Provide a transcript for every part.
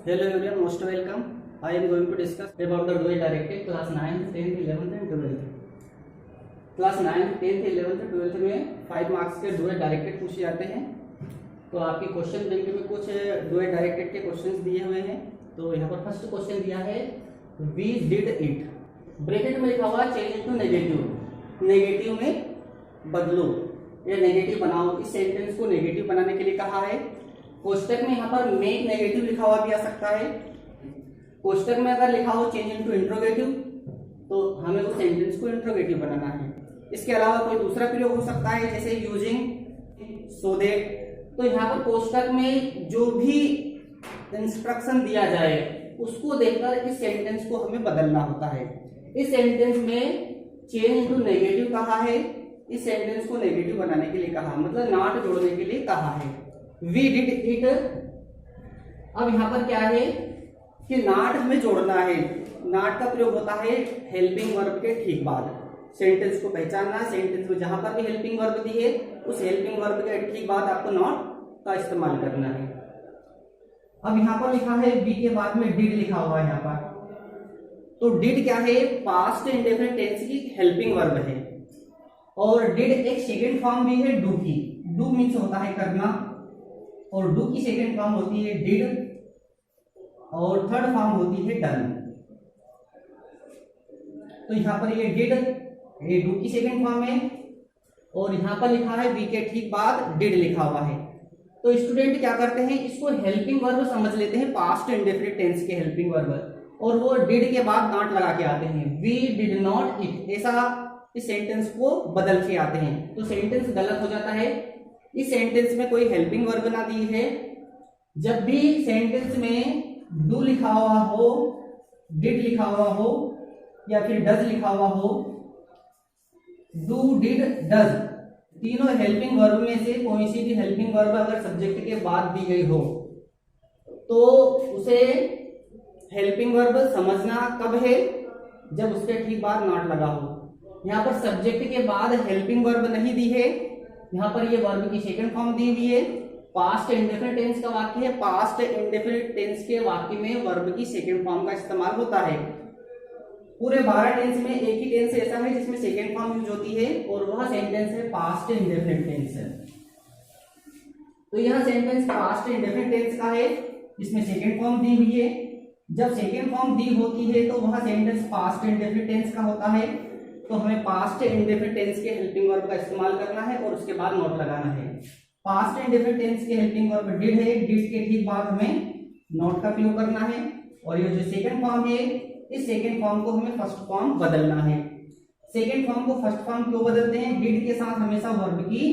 Hello everyone, most welcome. I am going to discuss about the dual directed class 9th, 10th, 11th and 12th. Class 9th, 10th, 11th, 12th में 5 marks के dual directed पूछे जाते हैं। तो आपकी question bank में कुछ dual directed के क्वेश्चंस दिए हुए हैं। तो यहाँ पर फर्स्ट क्वेश्चन दिया है वी डिड इट, ब्रैकेट में लिखा हुआ चेंज टू नेगेटिव, नेगेटिव में बदलो या नेगेटिव बनाओ। इस सेंटेंस को नेगेटिव बनाने के लिए कहा है। कोष्टक में यहाँ पर मेक नेगेटिव लिखा हुआ भी आ सकता है। कोष्टक में अगर लिखा हो चेंज इनटू इंट्रोगेटिव तो हमें उस सेंटेंस को इंट्रोगेटिव बनाना है। इसके अलावा कोई दूसरा प्रयोग हो सकता है जैसे यूजिंग सो दैट। तो यहाँ पर कोष्टक में जो भी इंस्ट्रक्शन दिया जाए उसको देखकर इस सेंटेंस को हमें बदलना होता है। इस सेंटेंस में चेंज इनटू नेगेटिव कहा है, इस सेंटेंस को नेगेटिव बनाने के लिए कहा, मतलब नॉट जोड़ने के लिए कहा है। वी डिड इट, अब यहां पर क्या है कि नॉट हमें जोड़ना है। नॉट का प्रयोग होता है हेल्पिंग वर्ब के ठीक बाद। सेंटेंस को पहचानना, सेंटेंस में जहां पर भी हेल्पिंग वर्ब दी है उस हेल्पिंग वर्ब के ठीक बाद आपको नॉट का इस्तेमाल करना है। अब यहां पर लिखा है बी के बाद में डिड लिखा हुआ है यहाँ पर। तो डिड क्या है, पास्ट इंडेफिनिट टेंस की हेल्पिंग वर्ब है। और डिड एक सेकेंड फॉर्म भी है डू की। डू मीन्स होता है करना और डू की सेकेंड फॉर्म होती है डिड और थर्ड फॉर्म होती है डन। तो यहां पर ये डिड, ये डू की सेकेंड फॉर्म है और यहां पर लिखा है बी के ठीक बाद डिड लिखा हुआ है। तो स्टूडेंट क्या करते हैं, इसको हेल्पिंग वर्ब समझ लेते हैं, पास्ट इंडेफिनिट टेंस के हेल्पिंग वर्ब, और वो डिड के बाद नॉट लगा के आते हैं। वी डिड नॉट इट, ऐसा इस सेंटेंस को बदल के आते हैं। तो सेंटेंस गलत हो जाता है। इस सेंटेंस में कोई हेल्पिंग वर्ब ना दी है। जब भी सेंटेंस में डू लिखा हुआ हो, डिड लिखा हुआ हो या फिर डज लिखा हुआ हो, डू डिड डज, तीनों हेल्पिंग वर्ब में से कोई सी भी हेल्पिंग वर्ब अगर सब्जेक्ट के बाद दी गई हो तो उसे हेल्पिंग वर्ब समझना कब है, जब उसके ठीक बाद नॉट लगा हो। यहाँ पर सब्जेक्ट के बाद हेल्पिंग वर्ब नहीं दी है, यहाँ पर ये वर्ब की सेकंड फॉर्म दी हुई है। पास्ट इंडेफिनिट टेंस का वाक्य है, पास्ट इंडेफिनिट टेंस के वाक्य में वर्ब की सेकंड फॉर्म का इस्तेमाल होता है। पूरे 12 टेंस में एक ही टेंस ऐसा है जिसमें सेकंड फॉर्म यूज होती है और वह सेंटेंस है पास्ट इंडेफिनिट टेंस। तो यह सेंटेंस पास्ट इंडेफिनिट टेंस का है जिसमें सेकंड फॉर्म दी हुई है। जब सेकंड फॉर्म दी होती है तो वह सेंटेंस पास्ट इंडेफिनिट टेंस का होता है। तो हमें पास्ट इंडेफिनिट टेंस के हेल्पिंग वर्ब का इस्तेमाल करना है और उसके बाद नोट लगाना है। पास्ट इंडेफिनिट टेंस के हेल्पिंग वर्ब डिड है, डिड के ठीक बाद हमें नोट का प्रयोग करना है। और ये जो सेकंड फॉर्म है, इस सेकंड फॉर्म को हमें फर्स्ट फॉर्म बदलना है। सेकंड फॉर्म को फर्स्ट फॉर्म क्यों बदलते हैं, डिड के साथ हमेशा वर्ब की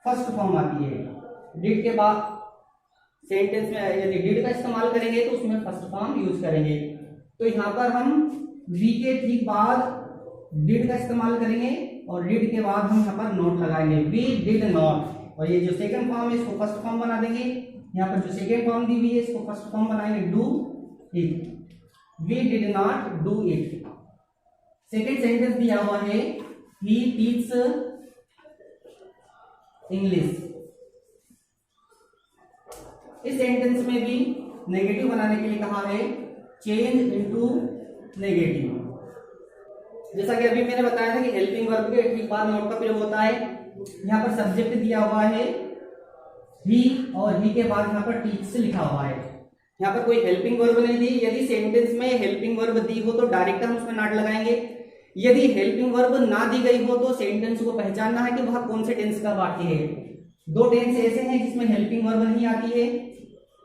फर्स्ट फॉर्म आती है। डिड के बाद सेंटेंस में यदि डिड का इस्तेमाल करेंगे तो उसमें फर्स्ट फॉर्म यूज करेंगे। तो यहाँ पर हम वी के ठीक बाद डिड का इस्तेमाल करेंगे और डिड के बाद हम यहाँ पर नोट लगाएंगे, वी डिड नॉट। और ये जो सेकंड फॉर्म है इसको फर्स्ट फॉर्म बना देंगे। यहाँ पर जो सेकंड फॉर्म दी हुई है इसको फर्स्ट फॉर्म बनाएंगे do it, we did not do it. Second sentence दिया हुआ है ही टीच इंग्लिश। इस सेंटेंस में भी नेगेटिव बनाने के लिए कहा है चेंज इनटू नेगेटिव। जैसा कि अभी मैंने बताया था कि हेल्पिंग वर्ब के ठीक बाद नॉट का प्रयोग होता है। यहाँ पर सब्जेक्ट दिया हुआ है ही और ही के बाद यहाँ पर टीच लिखा हुआ है। यहाँ पर कोई हेल्पिंग वर्ब नहीं दी। यदि सेंटेंस में हेल्पिंग वर्ब दी हो तो डायरेक्ट हम उसमें नॉट लगाएंगे। यदि हेल्पिंग वर्ब ना दी गई हो तो सेंटेंस को पहचानना है कि वह कौन से टेंस का वाक्य है। 2 टेंस ऐसे हैं जिसमें हेल्पिंग वर्ब नहीं आती है,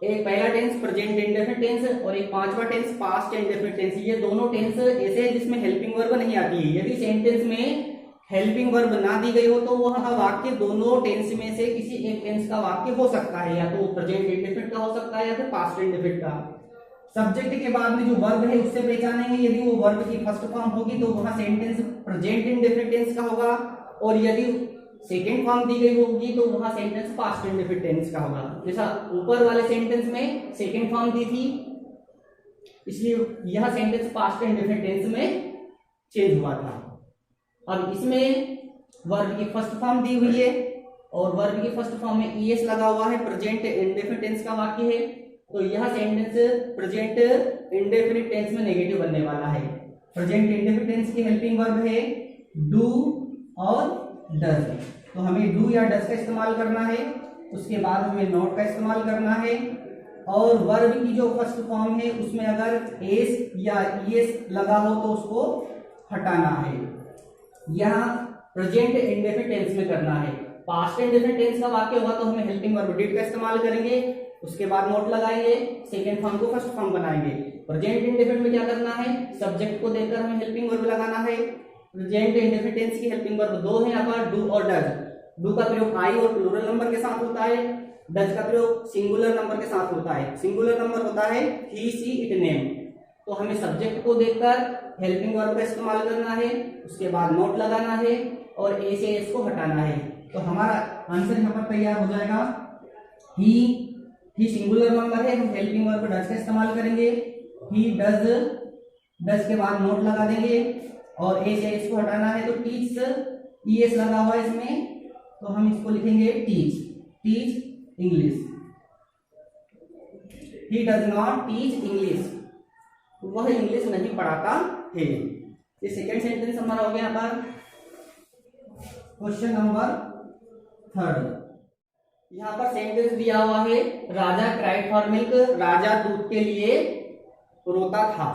एक पहला टेंस प्रेजेंट इंडेफिनिट टेंस और एक पांचवा टेंस पास्ट इंडेफिनिट टेंस। ये दोनों टेंस ऐसे हैं जिसमें हेल्पिंग वर्ब नहीं आती है। यदि सेंटेंस में हेल्पिंग वर्ब ना दी गई हो तो वह वाक्य दोनों टेंस में से किसी एक टेंस का वाक्य हो सकता है, या तो प्रेजेंट इंडेफिनिट का हो सकता है या फिर पास्ट इंडेफिनिट का। सब्जेक्ट के बाद में जो वर्ब है उससे पहचानेंगे। यदि वो वर्ब की फर्स्ट फॉर्म होगी तो वह सेंटेंस प्रेजेंट इंडेफिनिट टेंस का होगा, और यदि सेकेंड फॉर्म दी गई होगी तो वहां सेंटेंस पास्ट इंडेफिनिट टेंस का होगा। जैसा ऊपर वाले सेंटेंस में सेकेंड फॉर्म दी थी इसलिए यह सेंटेंस पास्ट इंडेफिनिट टेंस में चेंज हुआ था। अब इसमें वर्ब की फर्स्ट फॉर्म दी हुई है और वर्ब की फर्स्ट फॉर्म में ईएस लगा हुआ है, प्रेजेंट इंडेफिनिट टेंस का वाक्य है। तो यह सेंटेंस प्रेजेंट इंडेफिनिट टेंस में नेगेटिव बनने वाला है। प्रेजेंट इंडेफिनिट टेंस की हेल्पिंग वर्ब है डू और डज। तो हमें डू या डज का इस्तेमाल करना है, उसके बाद हमें नॉट का इस्तेमाल करना है, और वर्ब की जो फर्स्ट फॉर्म है उसमें अगर एस या ईएस लगा हो तो उसको हटाना है। यह प्रेजेंट इंडेफिनिट टेंस में करना है। पास्ट इंडेफिनिट टेंस का वाक्य होगा तो हमें हेल्पिंग वर्ब डिड का इस्तेमाल करेंगे, उसके बाद नोट लगाएंगे, सेकंड फॉर्म को फर्स्ट फॉर्म बनाएंगे। प्रेजेंट इंडेफिनिट में क्या करना है, सब्जेक्ट को देखकर हमें हेल्पिंग वर्ब लगाना है। प्रेजेंट इंडेफिनिट टेंस की हेल्पिंग वर्ब दो है यहाँ पर, डू और डज। डू का प्रयोग आई और प्लूरल नंबर के साथ होता है, डज का प्रयोग सिंगुलर नंबर के साथ होता है। सिंगुलर नंबर होता है ही, सी, इट, नेम। तो हमें सब्जेक्ट को देखकर हेल्पिंग वर्ब का इस्तेमाल करना है, उसके बाद नोट लगाना है और ए से एस को हटाना है। तो हमारा आंसर यहाँ पर तैयार हो जाएगा। ही सिंगुलर नंबर है, हम हेल्पिंग वर्ब डज का इस्तेमाल करेंगे। ही डज, डज के बाद नोट लगा देंगे और ए से एस को हटाना है। तो टीच, ई एस लगा हुआ है इसमें, तो हम इसको लिखेंगे teach, teach English. He does not teach English, वह इंग्लिश नहीं पढ़ाता है। ये सेकेंड सेंटेंस हमारा हो गया यहाँ पर। क्वेश्चन नंबर 3, यहाँ पर सेंटेंस दिया हुआ है राजा क्राइड फॉर मिल्क, राजा दूध के लिए रोता था।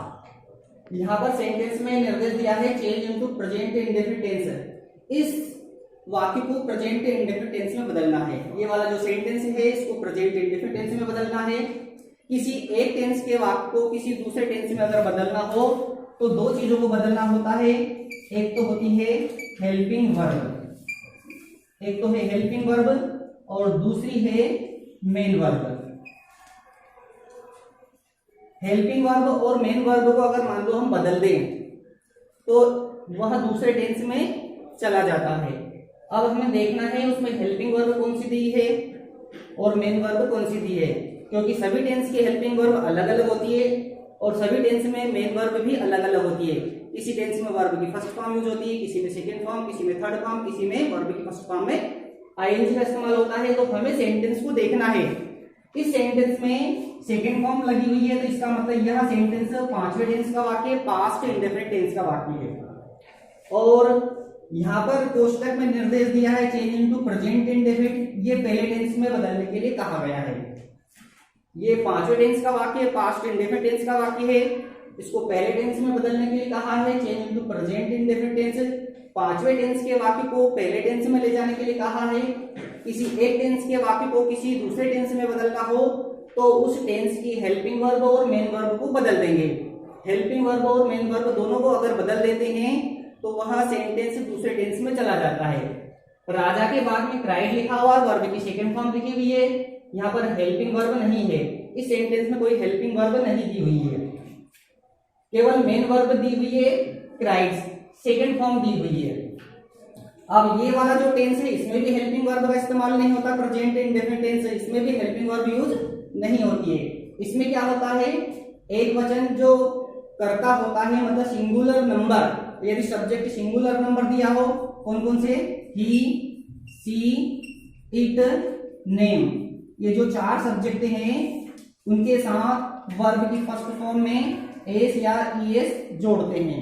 यहाँ पर सेंटेंस में निर्देश दिया है change into present indefinite tense. इस वाक्य को प्रेजेंट इंडेफिनिट टेंस में बदलना है। ये वाला जो सेंटेंस है इसको प्रेजेंट इंडेफिनिट टेंस में बदलना है। किसी एक टेंस के वाक्य को किसी दूसरे टेंस में अगर बदलना हो तो दो चीजों को बदलना होता है। एक तो होती है हेल्पिंग वर्ब, एक तो है हेल्पिंग वर्ब और दूसरी है मेन वर्ब। हेल्पिंग वर्ब और मेन वर्ब को अगर मान लो हम बदल दें तो वह दूसरे टेंस में चला जाता है। अब हमें देखना है उसमें हेल्पिंग वर्ब कौन सी दी है और मेन वर्ब कौन सी दी है, क्योंकि सभी टेंस की हेल्पिंग वर्ब अलग अलग होती है और सभी टेंस में मेन वर्ब भी अलग अलग होती है। किसी टेंस में वर्ब की फर्स्ट फॉर्म यूज होती है, किसी में सेकंड फॉर्म, किसी में थर्ड फॉर्म, किसी में वर्ब की फर्स्ट फॉर्म में आईएनजी का इस्तेमाल होता है। तो हमें सेंटेंस को देखना है। इस सेंटेंस में सेकंड फॉर्म लगी हुई है तो इसका मतलब यह सेंटेंस पांचवें टेंस का वाक्य, पास्ट इंडेफिनिट टेंस का वाक्य है। और यहाँ पर कोष्टक में निर्देश दिया है चेंज इनटू प्रेजेंट इंडेफिनिट, ये पहले टेंस में बदलने के लिए कहा गया है। ये पांचवें टेंस का वाक्य है, पास्ट इंडेफिनिट टेंस का वाक्य है, इसको पहले टेंस में बदलने के लिए कहा है change into present indefinite tense. पांचवें टेंस के वाक्य को पहले टेंस में ले जाने के लिए कहा है। किसी एक टेंस के वाक्य को किसी दूसरे टेंस में बदलना हो तो उस टेंस की हेल्पिंग वर्ब और मेन वर्ब को बदल देंगे। हेल्पिंग वर्ब और मेन वर्ब दोनों को अगर बदल देते हैं तो वह सेंटेंस दूसरे टेंस में चला जाता है। राजा के बाद में क्राइड लिखा हुआ, वर्ब की सेकंड फॉर्म लिखी हुई है, यहाँ पर हेल्पिंग वर्ब नहीं है। इस सेंटेंस में कोई हेल्पिंग वर्ब नहीं दी हुई है, केवल मेन वर्ब दी हुई है, क्राइड सेकंड फॉर्म दी हुई है। अब ये वाला जो टेंस है इसमें भी हेल्पिंग वर्ब का इस्तेमाल नहीं होता, प्रेजेंट इंडेफिनिट टेंस है, इसमें भी हेल्पिंग वर्ब यूज नहीं होती है। इसमें क्या होता है, एक वचन जो कर्ता होता है, मतलब सिंगुलर नंबर, यदि सब्जेक्ट सिंगुलर नंबर दिया हो, कौन कौन से, ही, सी, इट, नेम, ये जो चार सब्जेक्ट हैं उनके साथ वर्ब की फर्स्ट फॉर्म में एस या ईएस जोड़ते हैं,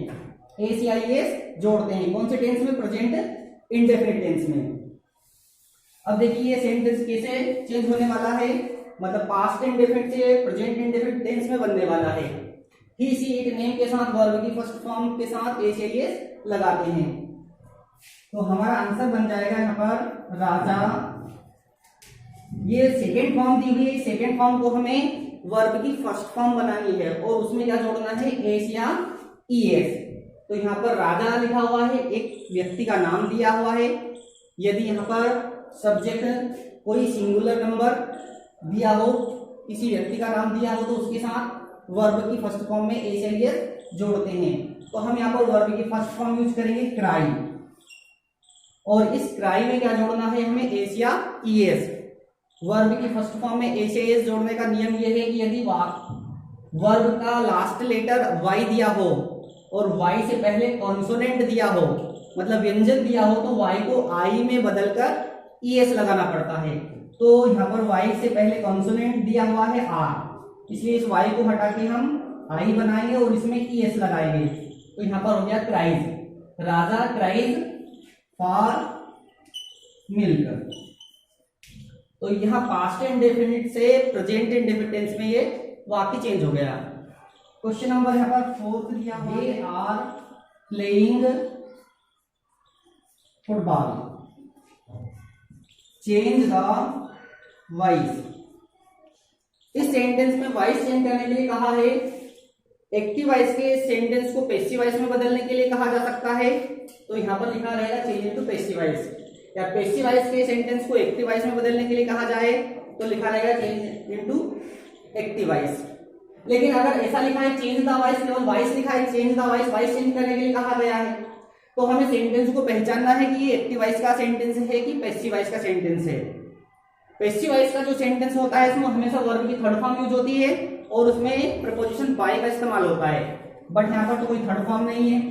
एस या ईएस जोड़ते हैं। कौन से टेंस में, प्रेजेंट इंडेफिनिट टेंस में। अब देखिए ये सेंटेंस कैसे चेंज होने वाला है, मतलब पास्ट इंडेफिनिट से प्रेजेंट इंडेफिनिट टेंस में बनने वाला है। ही, सी, इट, नेम के साथ वर्ब की फर्स्ट फॉर्म के साथ एस या ईएस लगाते हैं। तो हमारा आंसर बन जाएगा यहाँ पर राजा। ये सेकेंड फॉर्म दी हुई है, सेकेंड फॉर्म को हमें वर्ब की फर्स्ट फॉर्म बनानी है और उसमें क्या जोड़ना है, एस या ईएस। तो यहाँ पर राजा लिखा हुआ है, एक व्यक्ति का नाम दिया हुआ है। यदि यहाँ पर सब्जेक्ट कोई सिंगुलर नंबर दिया हो, किसी व्यक्ति का नाम दिया हो, तो उसके साथ वर्ब की फर्स्ट फॉर्म में एस या ईएस जोड़ते हैं। तो हम यहाँ पर वर्ब की फर्स्ट फॉर्म यूज करेंगे क्राई, और इस क्राई में क्या जोड़ना है हमें, एस या ईएस। वर्ब की फर्स्ट फॉर्म में एस या ईएस जोड़ने का नियम यह है कि यदि वर्ब का लास्ट लेटर वाई दिया हो और वाई से पहले कॉन्सोनेंट दिया हो, मतलब व्यंजन दिया हो, तो वाई को आई में बदलकर ईएस लगाना पड़ता है। तो यहाँ पर वाई से पहले कॉन्सोनेंट दिया हुआ है आर, इसलिए इस y को हटा के हम i बनाएंगे और इसमें es लगाएंगे। तो यहाँ पर हो गया cries, Raja cries for milk. तो यहाँ पास्ट इंडेफिनिट से प्रेजेंट इंडेफिनिट टेंस में ये वाक्य चेंज हो गया। क्वेश्चन नंबर यहाँ पर 4 दिया, they are playing football, change the voice. इस सेंटेंस में वॉइस चेंज करने के लिए कहा है। एक्टिव वॉइस के सेंटेंस को पैसिव वॉइस में बदलने के लिए कहा जा सकता है, तो यहाँ पर लिखा रहेगा चेंज इनटू पैसिव वॉइस। या पैसिव वॉइस के सेंटेंस को एक्टिव वॉइस में बदलने के लिए कहा जाए तो लिखा रहेगा चेंज इनटू एक्टिव वॉइस। लेकिन अगर ऐसा लिखा है चेंज द वॉइस, केवल वॉइस लिखा है change the voice, voice change करने के लिए कहा गया है, तो हमें सेंटेंस को पहचानना है कि ये एक्टिव वॉइस का सेंटेंस है कि पैसिव वॉइस का सेंटेंस है। पैसिव वॉइस का जो सेंटेंस होता है इसमें हमेशा वर्ब की थर्ड फॉर्म यूज होती है और उसमें प्रपोजिशन बाय का इस्तेमाल होता है। बट यहाँ पर तो कोई थर्ड फॉर्म नहीं है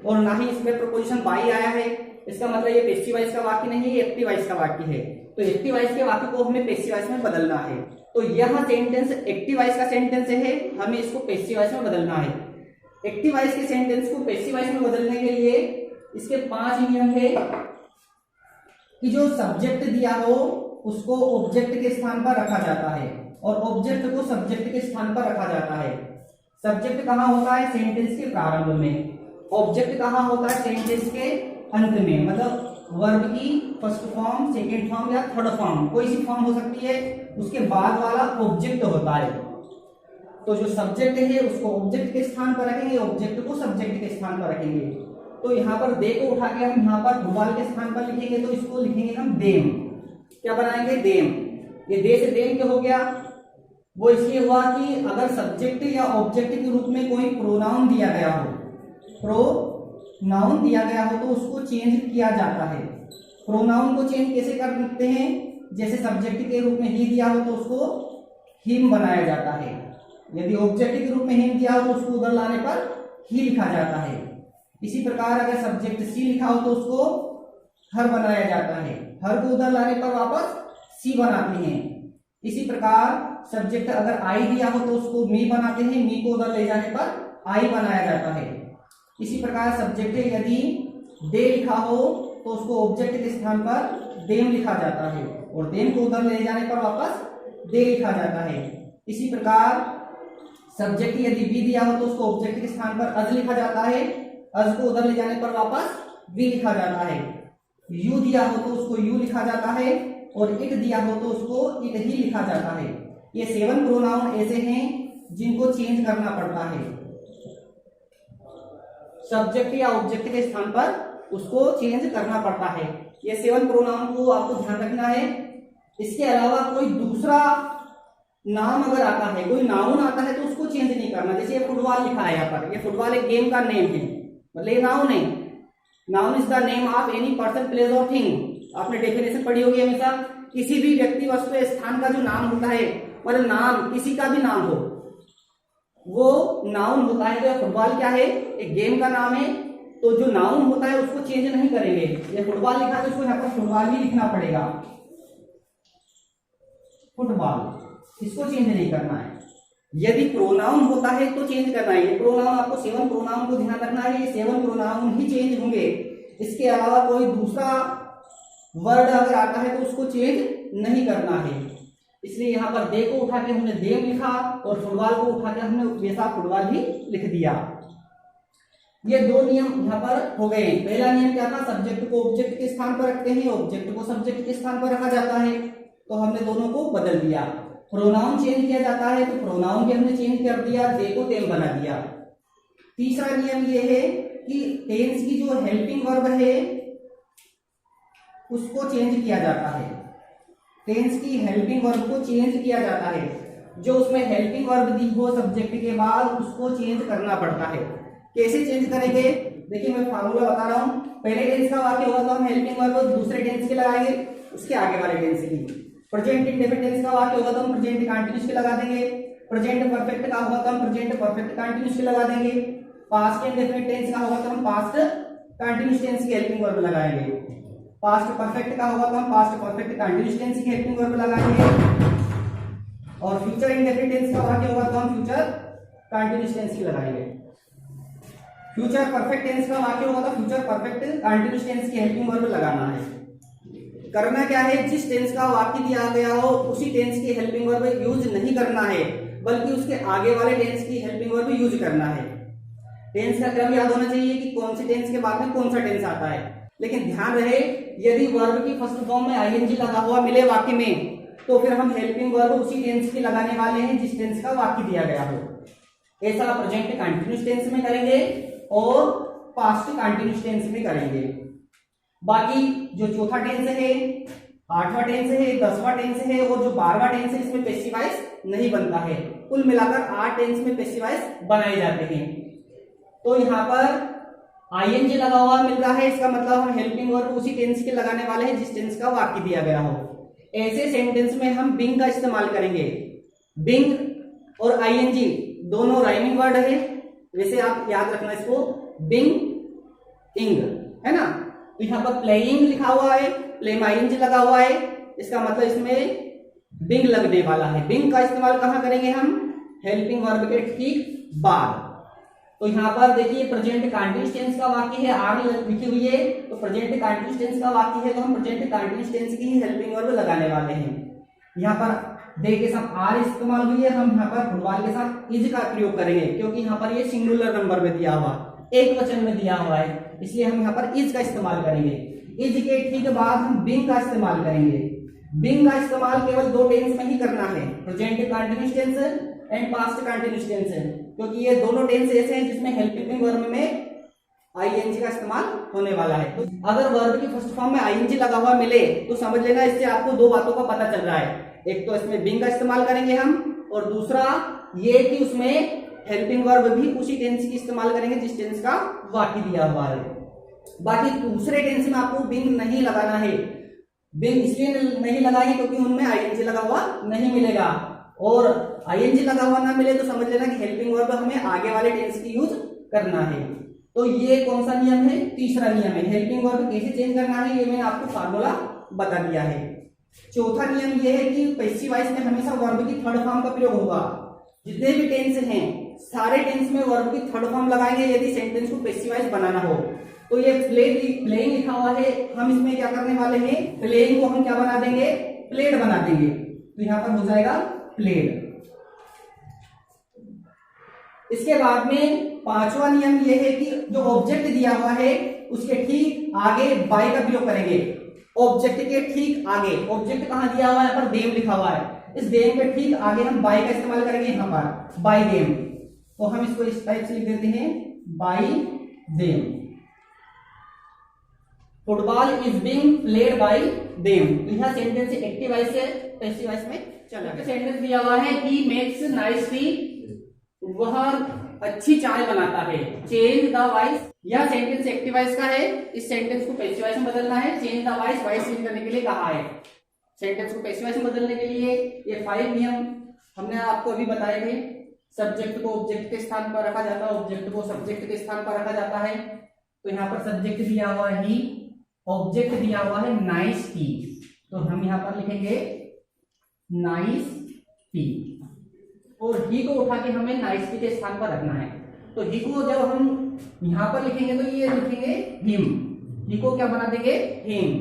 और ना ही इसमें प्रपोजिशन बाय आया है, इसका मतलब ये पैसिव वॉइस का वाक्य नहीं है, ये एक्टिव वॉइस का वाक्य है। तो एक्टिव वॉइस के वाक्य को हमें पैसिव वॉइस में बदलना है। तो यह सेंटेंस एक्टिव वॉइस का सेंटेंस है, हमें इसको पैसिव वॉइस में बदलना है। एक्टिव वॉइस के सेंटेंस को पैसिव वॉइस में बदलने के लिए इसके 5 नियम है कि जो सब्जेक्ट दिया हो उसको ऑब्जेक्ट के स्थान पर रखा जाता है और ऑब्जेक्ट को सब्जेक्ट के स्थान पर रखा जाता है। सब्जेक्ट कहाँ होता है? सेंटेंस के प्रारंभ में। ऑब्जेक्ट कहाँ होता है? सेंटेंस के अंत में। मतलब वर्ब की फर्स्ट फॉर्म, सेकेंड फॉर्म या थर्ड फॉर्म, कोई सी फॉर्म हो सकती है, उसके बाद वाला ऑब्जेक्ट होता है। तो जो सब्जेक्ट है उसको ऑब्जेक्ट के स्थान पर रखेंगे, ऑब्जेक्ट को सब्जेक्ट के स्थान पर रखेंगे। तो यहाँ पर दे को उठा के हम यहाँ पर फुटबॉल के स्थान पर लिखेंगे तो इसको लिखेंगे हम देम। क्या बनाएंगे? देम। ये दे से देम क्या हो गया? वो इसलिए हुआ कि अगर सब्जेक्ट या ऑब्जेक्ट के रूप में कोई प्रोनाउन दिया गया हो, प्रोनाउन दिया गया हो तो उसको चेंज किया जाता है। प्रोनाउन को चेंज कैसे कर सकते हैं? जैसे सब्जेक्ट के रूप में ही दिया हो तो उसको हिम बनाया जाता है। यदि ऑब्जेक्ट के रूप में हिम दिया हो तो उसको उधर लाने पर ही लिखा जाता है। इसी प्रकार अगर सब्जेक्ट सी लिखा हो तो उसको हर बनाया जाता है, हर को उधर लाने पर वापस सी बनाते हैं। इसी प्रकार सब्जेक्ट अगर आई दिया हो तो उसको मी बनाते हैं, मी को उधर ले जाने पर आई बनाया जाता है। इसी प्रकार सब्जेक्ट यदि दे लिखा हो तो उसको ऑब्जेक्ट के स्थान पर देम लिखा जाता है और देम को उधर ले जाने पर वापस दे लिखा जाता है। इसी प्रकार सब्जेक्ट यदि बी दिया हो तो उसको ऑब्जेक्ट के स्थान पर अज लिखा जाता है, अज को उधर ले जाने पर वापस वी लिखा जाता है। यू दिया हो तो उसको यू लिखा जाता है और इट दिया हो तो उसको इट ही लिखा जाता है। ये 7 प्रोनाउन ऐसे हैं जिनको चेंज करना पड़ता है। सब्जेक्ट या ऑब्जेक्ट के स्थान पर उसको चेंज करना पड़ता है। ये 7 प्रोनाउन को आपको ध्यान रखना है। इसके अलावा कोई दूसरा नाम अगर आता है, कोई नाउन आता है तो उसको चेंज नहीं करना। जैसे ये फुटबॉल लिखा है यहाँ पर, ये फुटबॉल एक गेम का नेम है, मतलब ये नाउन है। Noun is the name of any person, place और थिंग। आपने डेफिनेशन पढ़ी होगी हमेशा। किसी भी व्यक्ति, वस्तु, स्थान का जो नाम होता है, मतलब नाम किसी का भी नाम हो, वो नाउन होता है। तो फुटबॉल क्या है? एक गेम का नाम है। तो जो नाउन होता है उसको चेंज नहीं करेंगे। ये फुटबॉल लिखा है तो उसको यहाँ पर फुटबॉल ही लिखना पड़ेगा, फुटबॉल। इसको चेंज नहीं करना है। यदि प्रोनाउन होता है तो चेंज करना है। ये प्रोनाउन आपको 7 प्रोनाउन को ध्यान रखना है, ये 7 प्रोनाउन ही चेंज होंगे। इसके अलावा कोई दूसरा वर्ड अगर आता है तो उसको चेंज नहीं करना है। इसलिए यहाँ पर दे को उठा के हमने देम लिखा और फुटबॉल को उठा के हमने वैसा फुटबॉल ही लिख दिया। ये 2 नियम यहाँ पर हो गए। पहला नियम क्या था? सब्जेक्ट को ऑब्जेक्ट के स्थान पर रखते हैं, ऑब्जेक्ट को सब्जेक्ट के स्थान पर रखा जाता है। तो हमने दोनों को बदल दिया। प्रोनाउन चेंज किया जाता है तो प्रोनाउन भी हमने चेंज कर दिया, दे को देम बना दिया। तीसरा नियम ये है कि टेंस की जो हेल्पिंग वर्ब है उसको चेंज किया जाता है। टेंस की हेल्पिंग वर्ब को चेंज किया जाता है। जो उसमें हेल्पिंग वर्ब दी हो सब्जेक्ट के बाद उसको चेंज करना पड़ता है। कैसे चेंज करेंगे? देखिए मैं फार्मूला बता रहा हूं। पहले टेंस का वाक्य होगा तो हम हेल्पिंग वर्ब दूसरे टेंस के लगाएंगे, उसके आगे वाले टेंस की। प्रेजेंट इंडेफिनिट टेंस का वाक्य होगा तो हम प्रेजेंट कंटीन्यूअस के लगा देंगे। प्रेजेंट परफेक्ट का होगा तो हम प्रेजेंट परफेक्ट कंटीन्यूअस के लगा देंगे। पास्ट इंडेफिनिट टेंस का होगा तो हम पास्ट कंटीन्यूअस टेंस की हेल्पिंग वर्ब लगाएंगे। पास्ट परफेक्ट का होगा तो हम पास्ट परफेक्ट कंटीन्यूअस टेंस की हेल्पिंग वर्ब लगाएंगे। और फ्यूचर इंडेफिनिट टेंस का वाक्य होगा कंटीन्यूअस टेंस की लगाएंगे। फ्यूचर परफेक्ट टेंस का वाक्य होगा तो फ्यूचर परफेक्ट कंटीन्यूअस टेंस की हेल्पिंग वर्ब लगाना है। करना क्या है, जिस टेंस का वाक्य दिया गया हो उसी टेंस की हेल्पिंग वर्ब यूज नहीं करना है, बल्कि उसके आगे वाले टेंस की हेल्पिंग वर्ब यूज करना है। टेंस का क्रम याद होना चाहिए कि कौन सी टेंस के बाद में कौन सा टेंस आता है। लेकिन ध्यान रहे, यदि वर्ब की फर्स्ट फॉर्म में आईएनजी लगा हुआ मिले वाक्य में, तो फिर हम हेल्पिंग वर्ब उसी टेंस की लगाने वाले हैं जिस टेंस का वाक्य दिया गया हो। ऐसा प्रेजेंट कंटीन्यूअस टेंस में करेंगे और पास्ट कंटीन्यूअस टेंस में करेंगे। बाकी जो चौथा टेंस है, आठवां टेंस है, 10वां टेंस है और जो 12वां टेंस है, इसमें पैसिव वॉइस नहीं बनता है। कुल मिलाकर 8 टेंस में पैसिव वॉइस बनाए जाते हैं। तो यहाँ पर आईएनजी लगा हुआ मिल रहा है, इसका मतलब हम हेल्पिंग वर्ब उसी टेंस के लगाने वाले हैं जिस टेंस का वाक्य दिया गया हो। ऐसे सेंटेंस में हम बिंग का इस्तेमाल करेंगे। बिंग और आईएनजी दोनों राइमिंग वर्ड है, वैसे आप याद रखना इसको, बिंग इंग, है ना। तो यहाँ पर प्लेइंग लिखा हुआ है, प्ले में आईएनजी लगा हुआ है, इसका मतलब इसमें बिंग लगने वाला है। बिंग का इस्तेमाल कहाँ करेंगे हम, हेल्पिंग वर्ब के ठीक बाद। तो यहाँ पर देखिए प्रेजेंट कंटीन्यूअस टेंस का वाक्य है, आर लिखी हुई है, तो प्रेजेंट कंटीन्यूअस टेंस का वाक्य है, तो हम प्रेजेंट कंटीन्यूअस टेंस की हेल्पिंग वर्ब लगाने वाले हैं। यहाँ पर देखिए सब आर इस्तेमाल हुई है, हम यहाँ पर फुटबॉल के साथ इज का प्रयोग करेंगे, क्योंकि यहाँ पर ये सिंगुलर नंबर में दिया हुआ, एक वचन में दिया हुआ है, इसलिए हम यहाँ पर इज का इस्तेमाल करेंगे। इज के ठीक बाद हम बिंग का इस्तेमाल करेंगे। बिंग का इस्तेमाल केवल 2 टेंस में ही करना है, present continuous tense and past continuous tense, क्योंकि ये दोनों टेंस ऐसे हैं जिसमें हेल्पिंग वर्ब में आईएनजी का इस्तेमाल होने वाला है। तो अगर वर्ब की फर्स्ट फॉर्म में आईएनजी लगा हुआ मिले तो समझ लेना, इससे आपको 2 बातों का पता चल रहा है। एक तो इसमें बिंग का इस्तेमाल करेंगे हम, और दूसरा ये कि उसमें हेल्पिंग वर्ब भी उसी टेंस की इस्तेमाल करेंगे जिस टेंस का वाक्य दिया हुआ है। बाकी दूसरे टेंस में आपको बिंग नहीं लगाना है। बिंग इसलिए नहीं लगाएंगे क्योंकि उनमें आईएनजी लगा हुआ नहीं मिलेगा, और आईएनजी लगा हुआ ना मिले तो समझ लेना कि हेल्पिंग वर्ब हमें आगे वाले टेंस की यूज करना है। तो ये कौन सा नियम है, तीसरा नियम है। हेल्पिंग वर्ब कैसे चेंज करना है ये मैंने आपको फार्मूला बता दिया है। चौथा नियम ये है कि पैसिव वॉइस में हमेशा वर्ब की थर्ड फॉर्म का प्रयोग होगा। जितने भी टेंस हैं सारे टेंस में वर्ब की थर्ड फॉर्म लगाएंगे यदि सेंटेंस को पैसिव वॉइस बनाना हो। तो ये प्लेइंग लिखा हुआ है, हम इसमें क्या करने वाले हैं, प्लेइंग को हम क्या बना देंगे, प्लेड बना देंगे। तो यहाँ पर हो जाएगा प्लेड। इसके बाद में 5वां नियम यह है कि जो ऑब्जेक्ट दिया हुआ है उसके ठीक आगे बाय का प्रयोग करेंगे। ऑब्जेक्ट के ठीक आगे, ऑब्जेक्ट कहां दिया हुआ है, यहाँ पर देम लिखा हुआ है, इस देम के ठीक आगे हम बाय का इस्तेमाल करेंगे। यहाँ पर बाय देम, तो हम इसको इस टाइप से लिख देते हैं, bye them. Football is being played by them. तो यह सेंटेंस एक्टिव वॉइस से पैसिव वॉइस में चला गया। सेंटेंस दिया हुआ है, ही मेक्स नाइस टी, वह अच्छी चाय बनाता है। चेंज द वॉइस, यह सेंटेंस एक्टिव वॉइस का है, इस सेंटेंस को पैसिव वॉइस में बदलना है। Change the voice, voice change करने के लिए कहा है। सेंटेंस को पैसिव वॉइस में बदलने के लिए ये 5 नियम हमने आपको अभी बताए थे। सब्जेक्ट को ऑब्जेक्ट के स्थान पर रखा जाता है, ऑब्जेक्ट को सब्जेक्ट के स्थान पर रखा जाता है। तो यहाँ पर सब्जेक्ट दिया हुआ है ही, ऑब्जेक्ट दिया हुआ है नाइस टी, तो हम यहाँ पर लिखेंगे नाइस टी, और ही को उठा के हमें नाइस टी के स्थान पर रखना है। तो ही को जब हम यहाँ पर लिखेंगे तो ये लिखेंगे हिम, ही को क्या बना देंगे, हिम,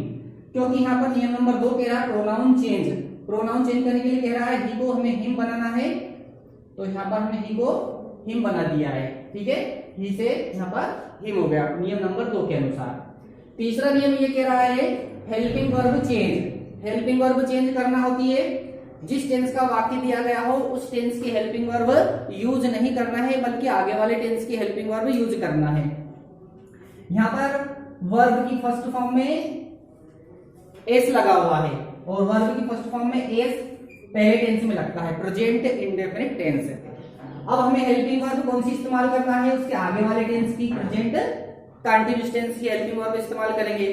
क्योंकि यहाँ पर नियम नंबर 2 कह रहा है प्रोनाउन चेंज। प्रोनाउन चेंज करने के लिए कह रहा है ही को हमें हिम बनाना है, तो यहाँ पर हमने ही को हिम बना दिया है। ठीक है, ही से यहाँ पर हिम हो गया नियम नंबर 2 के अनुसार। तीसरा नियम ये कह रहा है helping verb change. Helping verb change करना होती है, जिस टेंस का वाक्य दिया गया हो उस टेंस की हेल्पिंग वर्ब यूज नहीं करना है, बल्कि आगे वाले टेंस की हेल्पिंग वर्ब यूज करना है। यहाँ पर वर्ब की फर्स्ट फॉर्म में एस लगा हुआ है, और वर्ब की फर्स्ट फॉर्म में एस पहले टेंस में लगता है, प्रेजेंट इंडेफिनिट टेंस। अब हमें हेल्पिंग वर्ब कौन सी इस्तेमाल करना है, उसके आगे वाले टेंस की, प्रेजेंट कंटीन्यूअस टेंस की हेल्पिंग वर्ब इस्तेमाल करेंगे।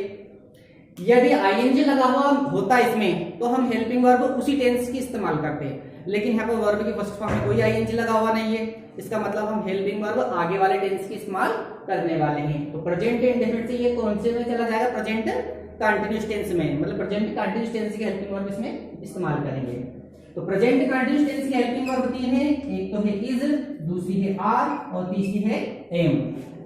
यदि आईएनजी लगा हुआ होता इसमें तो हम हेल्पिंग वर्ब उसी टेंस की इस्तेमाल करते हैं, लेकिन यहाँ पर वर्ब की फर्स्ट फॉर्म में कोई आईएनजी लगा हुआ नहीं है, इसका मतलब हम हेल्पिंग वर्ब आगे वाले टेंस की इस्तेमाल करने वाले हैं। तो प्रेजेंट इंडेफिनिट से ये कौन से में चला जाएगा, प्रेजेंट कंटीन्यूअस टेंस में, मतलब प्रेजेंट कंटीन्यूअस टेंस की हेल्पिंग वर्ब इसमें इस्तेमाल करेंगे। तो प्रेजेंट कंटीन्यूअस टेंस की हेल्पिंग वर्ब 3 है, एक तो है इज, दूसरी दूसरी है आर और तीसरी है एम।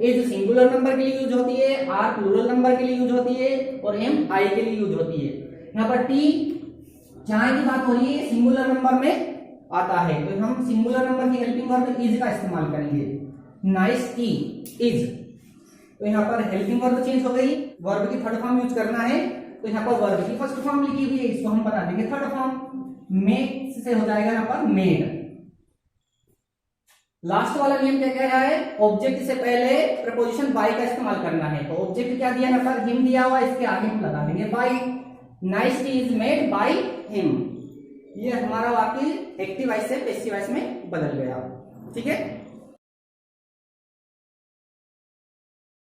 इज सिंगुलर नंबर के लिए यूज होती है, आर प्लूरल नंबर के लिए यूज होती है और एम आई के लिए यूज होती है। यहाँ पर टी जहां की बात हो रही है सिंगुलर नंबर में आता है तो हम सिंगुलर नंबर की हेल्पिंग वर्ब इज का इस्तेमाल करेंगे। नाइस टी इज, तो यहाँ पर हेल्पिंग वर्ब चेंज हो गई, वर्ब की थर्ड फॉर्म यूज करना है तो यहाँ पर वर्ब की फर्स्ट फॉर्म लिखी हुई है, इसको हम बता देंगे थर्ड फॉर्म। मेक से हो जाएगा यहाँ पर मेड। लास्ट वाला नियम क्या कह रहा है, ऑब्जेक्ट से पहले प्रपोजिशन बाय का इस्तेमाल करना है। तो ऑब्जेक्ट क्या दिया यहाँ पर, हिम दिया हुआ, इसके आगे हम लगा देंगे by. Nice tea is made by him. ये हमारा वाक्य एक्टिव वॉइस से पैसिव वॉइस में बदल गया। ठीक है।